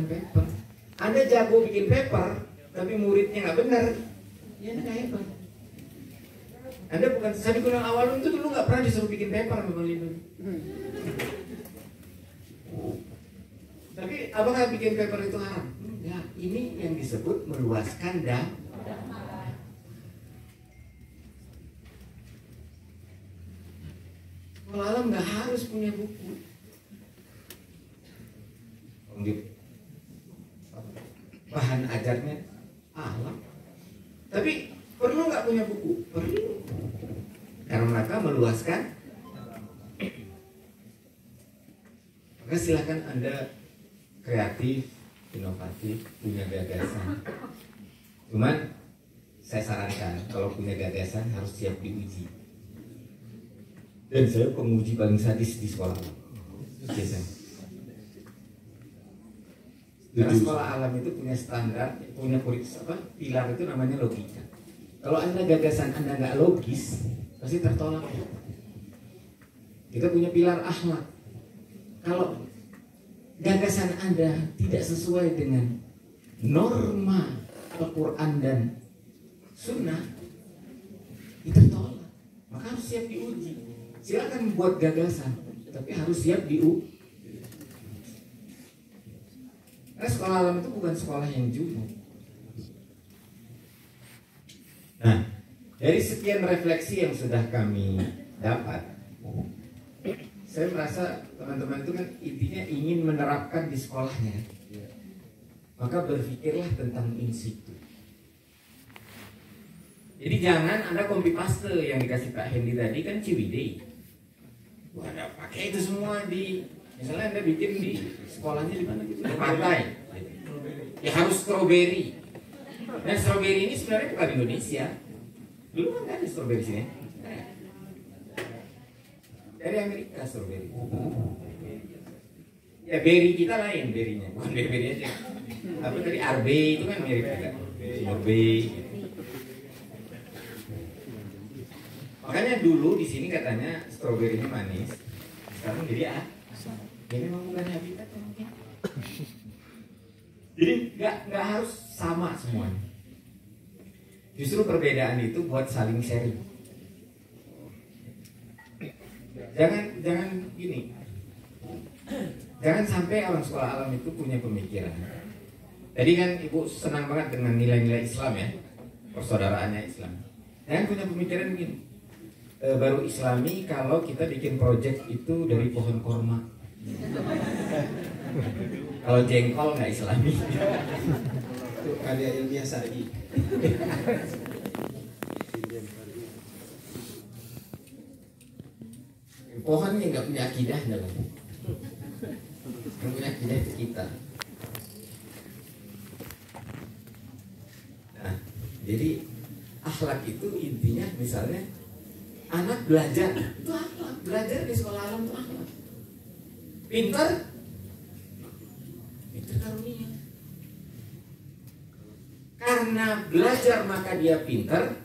paper. Anda jago bikin paper, tapi muridnya nggak benar, ya Anda nggak hebat. Anda bukan Sabiqunal Awwalun itu dulu nggak pernah disuruh bikin paper memang itu. Tapi apakah bikin paper itu haram? Ya, ini yang disebut meluaskan dakwah. Sekolah alam nggak harus punya buku. Bahan ajarnya alam. Tapi perlu nggak punya buku? Perlu. Karena mereka meluaskan. Maka silakan Anda kreatif, inovatif, punya gagasan. Cuman saya sarankan kalau punya gagasan harus siap diuji. Dan saya penguji paling sadis di sekolah. Biasanya. Karena sekolah alam itu punya standar, punya pilar itu namanya logika. Kalau Anda gagasan Anda nggak logis, pasti tertolak. Kita punya pilar akhlak. Kalau gagasan Anda tidak sesuai dengan norma Al-Quran dan Sunnah, itu tertolak. Maka harus siap diuji. Silakan buat gagasan, tapi harus siap diuji. Karena sekolah alam itu bukan sekolah yang jumlah. Nah, dari sekian refleksi yang sudah kami dapat, saya merasa teman-teman itu kan intinya ingin menerapkan di sekolahnya. Maka berpikirlah tentang in situ. Jadi jangan Anda copy paste yang dikasih Pak Hendy tadi kan Ciwidey. Wah, Anda pakai itu semua di, misalnya Anda bikin di sekolahnya di mana gitu, di pantai. Ya harus strawberry. Dan strawberry ini sebenarnya bukan Indonesia. Dulu kan ada strawberry sini. Dari Amerika strawberry. Ya berry kita lain berinya, bukan berry aja. Apa tadi arbe itu kan mirip juga. Arbe. Makanya dulu di sini katanya stroberinya manis. Sekarang jadi ini memang bukan habitat mungkin. Jadi nggak harus sama semuanya. Justru perbedaan itu buat saling sharing. Jangan gini. Jangan sampai orang sekolah alam itu punya pemikiran. Tadi kan Ibu senang banget dengan nilai-nilai Islam ya, persaudaraannya Islam. Jangan punya pemikiran begini. Baru Islami kalau kita bikin project itu dari pohon korma. Kalau jengkol nggak Islami. Itu karya ilmiah Sa'di. Pohon yang nggak punya akidah dalam. Yang punya akidah itu kita. Nah, jadi akhlak itu intinya misalnya anak belajar itu akhlak, belajar di sekolah alam itu akhlak. Pintar itu karunia. Karena belajar maka dia pintar,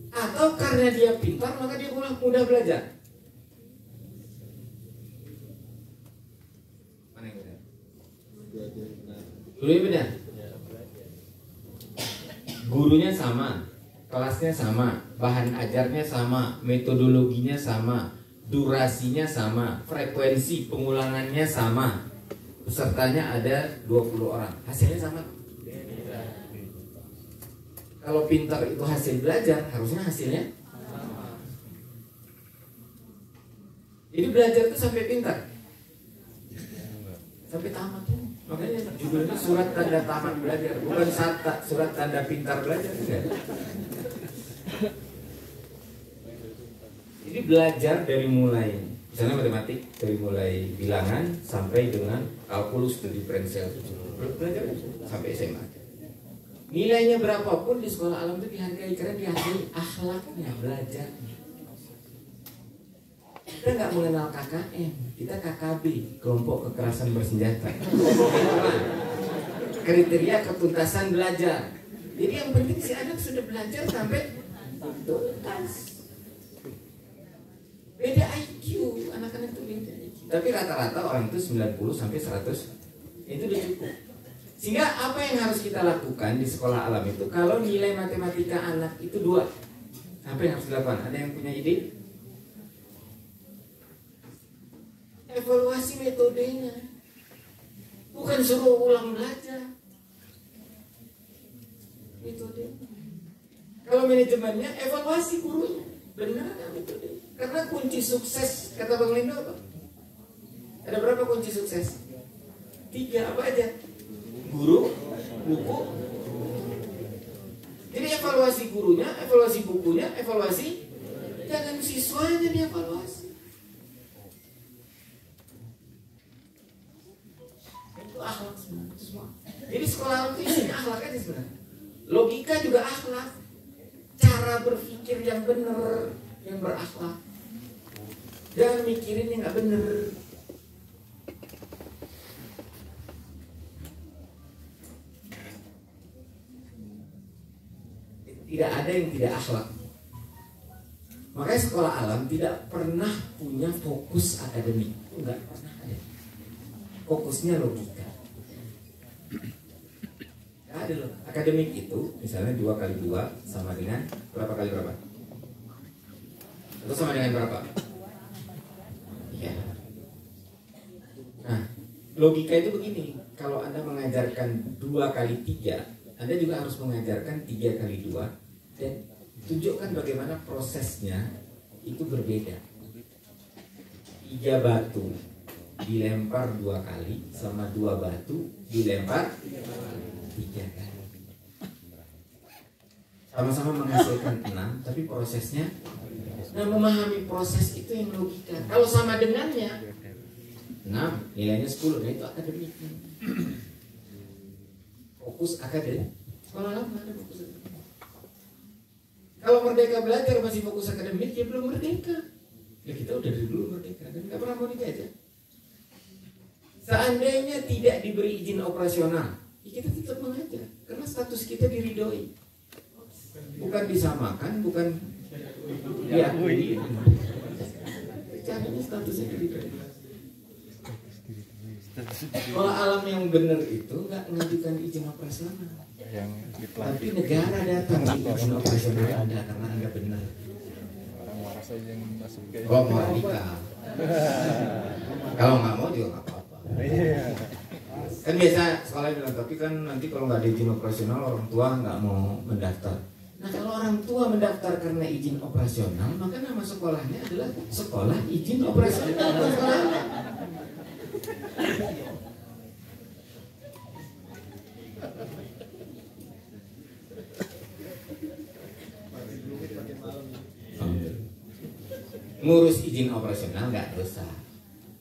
atau karena dia pintar maka dia mudah belajar. Mana yang benar? Dulu yang benar. Gurunya sama, kelasnya sama, bahan ajarnya sama, metodologinya sama, durasinya sama, frekuensi pengulangannya sama, pesertanya ada 20 orang, hasilnya sama. Kalau pintar itu hasil belajar, harusnya hasilnya sama. Jadi belajar itu sampai pintar, sampai tamat. Makanya judulnya surat tanda tamat belajar, bukan surat tanda pintar belajar. Jadi belajar dari mulai, misalnya matematik, dari mulai bilangan sampai dengan kalkulus diferensial, belajar sampai SMA. Nilainya berapapun di sekolah alam itu dihargai karena dihargai akhlaknya, belajarnya. Kita nggak mengenal KKM, kita KKB, kelompok kekerasan bersenjata. Kriteria ketuntasan belajar. Jadi yang penting si anak sudah belajar sampai tuntas. Beda IQ, anak-anak itu beda IQ. Tapi rata-rata orang itu 90 sampai 100 Itu udah cukup. Sehingga apa yang harus kita lakukan di sekolah alam itu, kalau nilai matematika anak itu 2, apa yang harus dilakukan? Ada yang punya ide? Evaluasi metodenya, bukan suruh ulang belajar. Metode. Kalau manajemennya, evaluasi gurunya, benar nggak metode? Karena kunci sukses, kata Bang Lindo apa? Ada berapa kunci sukses? 3, apa aja? Guru, buku. Jadi evaluasi gurunya, evaluasi bukunya, evaluasi jangan siswanya dievaluasi. Itu akhlak semua. Jadi sekolah alam itu isinya akhlak aja sebenarnya. Logika juga akhlak. Cara berpikir yang benar, yang berakhlak. Jangan mikirin yang nggak benar. Tidak ada yang tidak akhlak. Makanya sekolah alam tidak pernah punya fokus akademik. Enggak pernah ada. Fokusnya logika. Tidak ada loh. Akademik itu misalnya 2 kali 2 sama dengan berapa kali berapa? Itu sama dengan berapa? Ya. Nah, logika itu begini. Kalau Anda mengajarkan 2 kali 3, Anda juga harus mengajarkan 3 kali 2 dan tunjukkan bagaimana prosesnya itu berbeda. 3 batu dilempar 2 kali sama 2 batu dilempar 3 kali. Sama-sama menghasilkan 6, tapi prosesnya. Nah, memahami proses itu yang logika. Kalau sama dengannya 6, nilainya 10, nah itu akademik. Fokus akademik. Sekolah alam ada fokus akademik. Kalau merdeka belajar masih fokus akademik, ya belum merdeka. Ya kita udah dari dulu merdeka dan nggak pernah mau diajar. Seandainya tidak diberi izin operasional, ya kita tetap mengajar karena status kita diridhoi. Bukan disamakan, bukan diakui. Caranya statusnya diridhoi. Kalau alam yang benar itu nggak mengajukan izin operasional. Tapi negara datang izin operasional Anda karena Anda benar. Kalau mau radikal, kalau nggak mau juga nggak apa-apa. Kan biasa sekolah bilang, tapi kan nanti kalau nggak ada izin operasional orang tua nggak mau mendaftar. Nah kalau orang tua mendaftar karena izin operasional, maka nama sekolahnya adalah sekolah izin operasional. Ngurus izin operasional nggak dosa,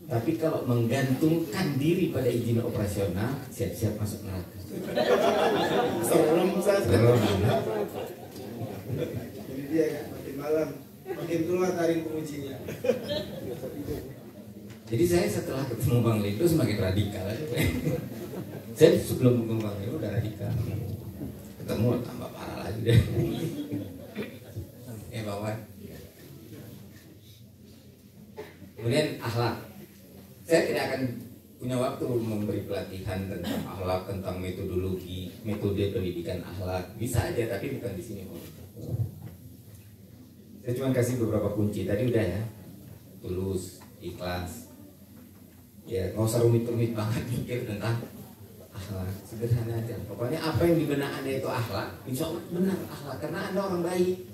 tapi kalau menggantungkan diri pada izin operasional, siap-siap masuk neraka. Ini dia kan, makin malam makin keluar taring pengujinya. Jadi saya setelah ketemu Bang Lindo semakin radikal. Saya sebelum ketemu Bang Lindo udah radikal. Ketemu tambah parah lagi deh. Bawa. Kemudian akhlak. Saya tidak akan punya waktu memberi pelatihan tentang akhlak, tentang metodologi, metode pendidikan akhlak. Bisa aja, tapi bukan di sini. Saya cuma kasih beberapa kunci. Tadi udah ya. Tulus, ikhlas. Ya, nggak usah rumit-rumit banget mikir tentang akhlak. Sederhana aja. Pokoknya apa yang di benak Anda itu akhlak, insya Allah benar akhlak. Karena Anda orang baik.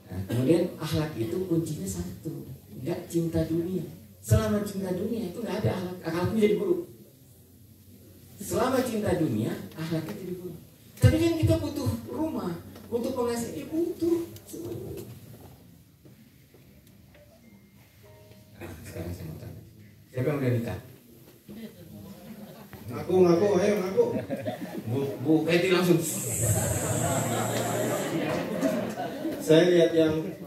Nah, kemudian akhlak itu kuncinya satu, nggak cinta dunia. Selama cinta dunia itu nggak ada akhlak, akhlaknya jadi buruk. Selama cinta dunia, akhlaknya jadi buruk. Tapi kan kita butuh rumah, butuh penghasilan, ya butuh semuanya. Nah, sekarang saya mau tanya, siapa yang udah nikah? Ngaku, ayo ngaku. Bu Keti langsung. Saya lihat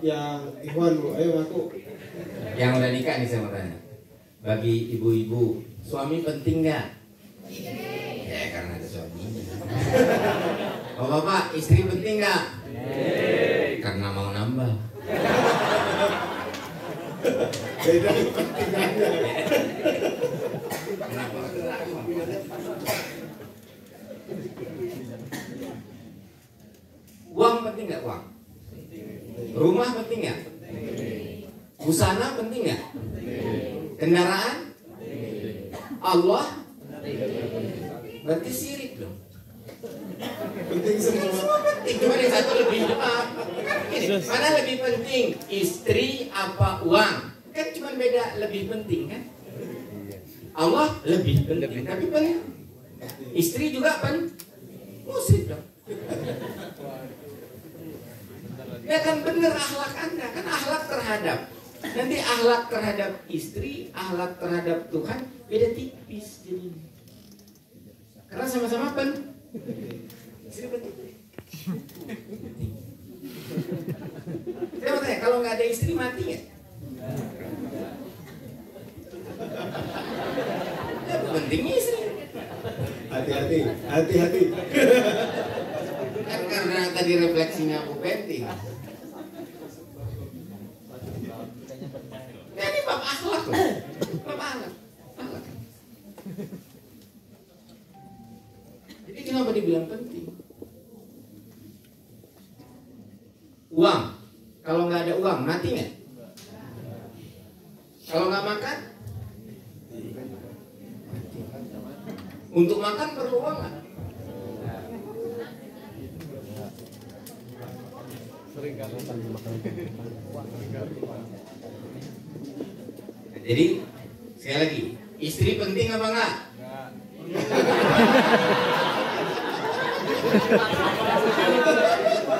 yang Ikhwan Bu, ayo ngaku. Yang udah nikah nih saya mau tanya. Bagi ibu-ibu, suami penting nggak? Ya karena ada suaminya. Oh bapak, istri penting nggak? Karena mau nambah. Beda pentingannya. Kenapa? Uang penting nggak uang? Rumah penting nggak? Busana penting nggak? Kendaraan? Allah? Berarti sirik dong. Penting semua. Semua penting, cuma yang satu lebih mana lebih penting, istri apa uang? Kan cuma beda lebih penting kan? Allah lebih penting, tapi penting. Istri juga musrik dong. Ya kan bener akhlak Anda, kan akhlak terhadap. Nanti akhlak terhadap istri, akhlak terhadap Tuhan beda tipis jadinya. Karena sama-sama istri penting. Saya mau tanya, kalau nggak ada istri mati nggak? Ya pentingnya istri. Hati-hati, hati-hati. Kan karena tadi refleksinya aku penting. Ya ini bab akhlak loh. Bab akhlak. Jadi kenapa dibilang penting? Uang. Kalau nggak ada uang mati nggak? Kalau nggak makan? Untuk makan perlu uang nggak? Jadi sekali lagi, istri penting apa enggak?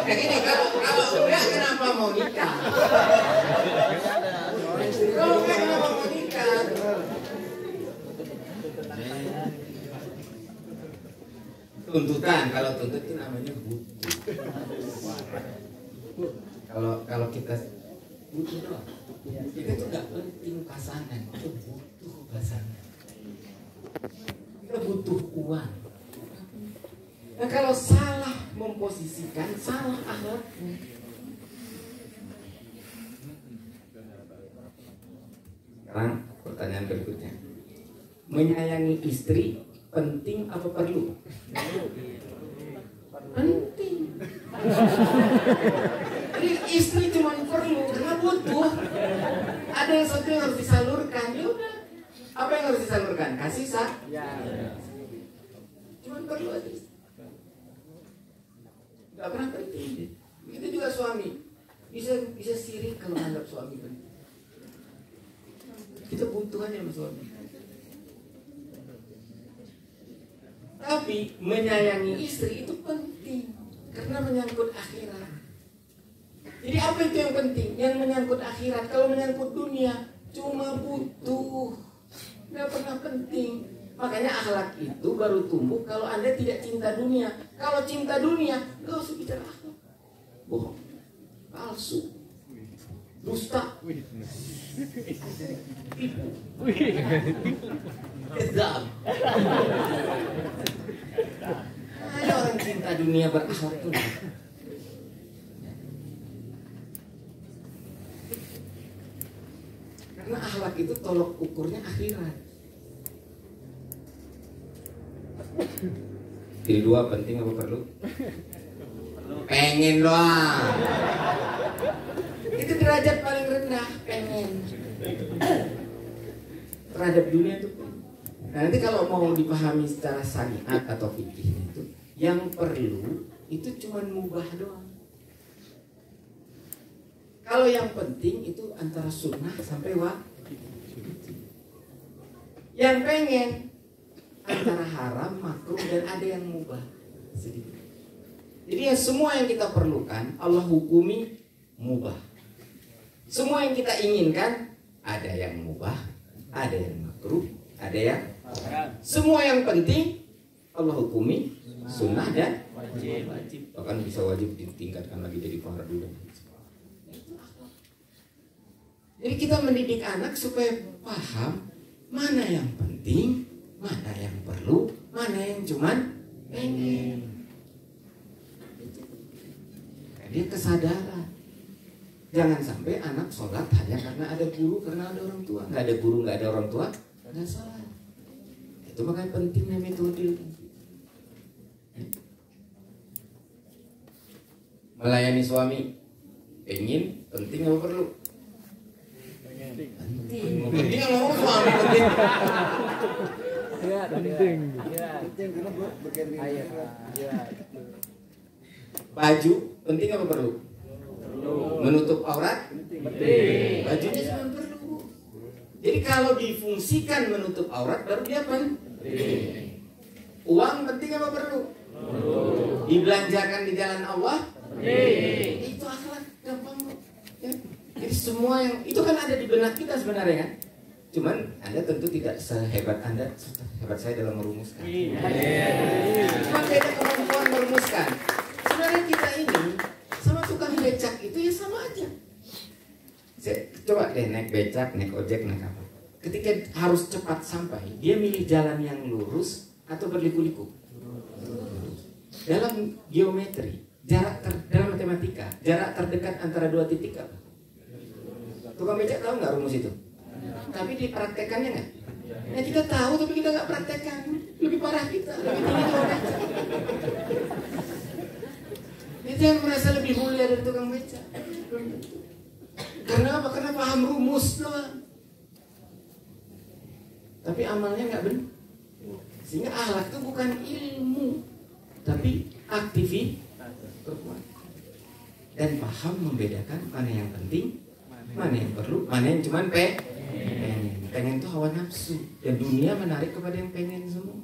Nah gini, kalau enggak kenapa mau nikah? Kalau enggak kenapa mau nikah? Tuntutan, kalau tuntut itu namanya butuh. Kalau kita butuh doang, kita tuh nggak penting pasangan, kita butuh pasangan. Kita butuh uang. Nah kalau salah memposisikan, salah akhlaknya. Sekarang pertanyaan berikutnya, menyayangi istri penting apa perlu? Penting. Jadi istri cuma perlu karena butuh. Ada yang sesuatu yang harus disalurkan, ya udah. Apa yang harus disalurkan? Kasih sayang. Cuma perlu aja. Gak pernah penting. Begitu juga suami. Bisa sirik kalau anggap suami penting. Kita butuh aja sama suami. Tapi menyayangi istri itu penting karena menyangkut akhirat. Jadi apa itu yang penting? Yang menyangkut akhirat. Kalau menyangkut dunia cuma butuh, nggak pernah penting. Makanya akhlak itu baru tumbuh kalau Anda tidak cinta dunia. Kalau cinta dunia, nggak usah bicara akhlak. Bohong, palsu, dusta, tipu, kezab. Ada orang cinta dunia berakhlak tuh. Karena akhlak itu tolok ukurnya akhirat. Jadi dua penting apa perlu? Pengen doang. Itu derajat paling rendah, pengen. Terhadap dunia itu. Nah, nanti kalau mau dipahami secara syariat atau fikih itu, yang perlu itu cuma mubah doang. Kalau yang penting itu antara sunnah sampai wajib. Yang pengen antara haram, makruh dan ada yang mubah sedikit. Jadi ya semua yang kita perlukan Allah hukumi mubah. Semua yang kita inginkan ada yang mubah, ada yang makruh, ada yang semua yang penting Allah hukumi sunnah dan wajib. Bahkan bisa wajib ditingkatkan lagi jadi fardu. Jadi kita mendidik anak supaya paham mana yang penting, mana yang perlu, mana yang cuman pengen. Dia kesadaran. Jangan sampai anak sholat hanya karena ada guru, karena ada orang tua. Nggak ada guru, nggak ada orang tua, nggak sholat. Itu makanya pentingnya metode. Melayani suami, penting apa perlu? Penting apa suami penting? Baju penting apa perlu? Menutup aurat? Bajunya cuma perlu. Jadi kalau difungsikan menutup aurat baru dia penting. Uang penting apa perlu? Dibelanjakan di jalan Allah? Itu akhlak gampang. Ya. Jadi semua yang itu kan ada di benak kita sebenarnya kan. Cuman Anda tentu tidak sehebat Anda, hebat saya dalam merumuskan. Cuma beda kemampuan merumuskan. Sebenarnya kita ini sama tukang becak itu ya sama aja. Saya coba deh naik becak, naik ojek, naik apa. Ketika harus cepat sampai, dia milih jalan yang lurus atau berliku-liku. Dalam geometri, dalam matematika, jarak terdekat antara dua titik apa? Tukang becak tahu nggak rumus itu? Tapi dipraktekannya nggak? Nah kita tahu tapi kita nggak praktekkan. Lebih parah kita, lebih tinggi tukang becak. Kita yang merasa lebih mulia dari tukang becak. Karena apa? Karena paham rumus doang. Tapi amalnya nggak benar. Sehingga akhlak itu bukan ilmu, tapi aktivitas perbuatan. Dan paham membedakan mana yang penting, mana yang perlu, mana yang cuma pengen. Pengen itu hawa nafsu. Dan dunia menarik kepada yang pengen semua.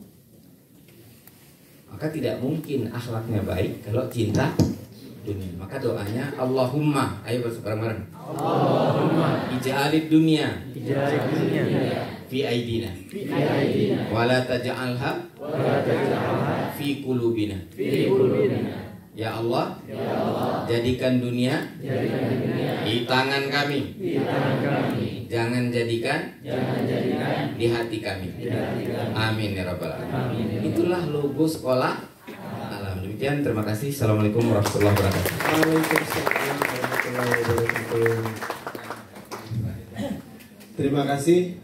Maka tidak mungkin akhlaknya baik kalau cinta dunia. Maka doanya Allahumma, ayo bareng-bareng. Allahumma ij'alid dunya fi aidina wala taj'alha fi qulubina. Ya Allah, jadikan dunia di tangan kami. Jangan jadikan di hati kami. Amin ya rabbal alamin. Itulah logo sekolah alam. Demikian, terima kasih. Assalamualaikum warahmatullahi wabarakatuh. Waalaikumsalam warahmatullahi wabarakatuh. Terima kasih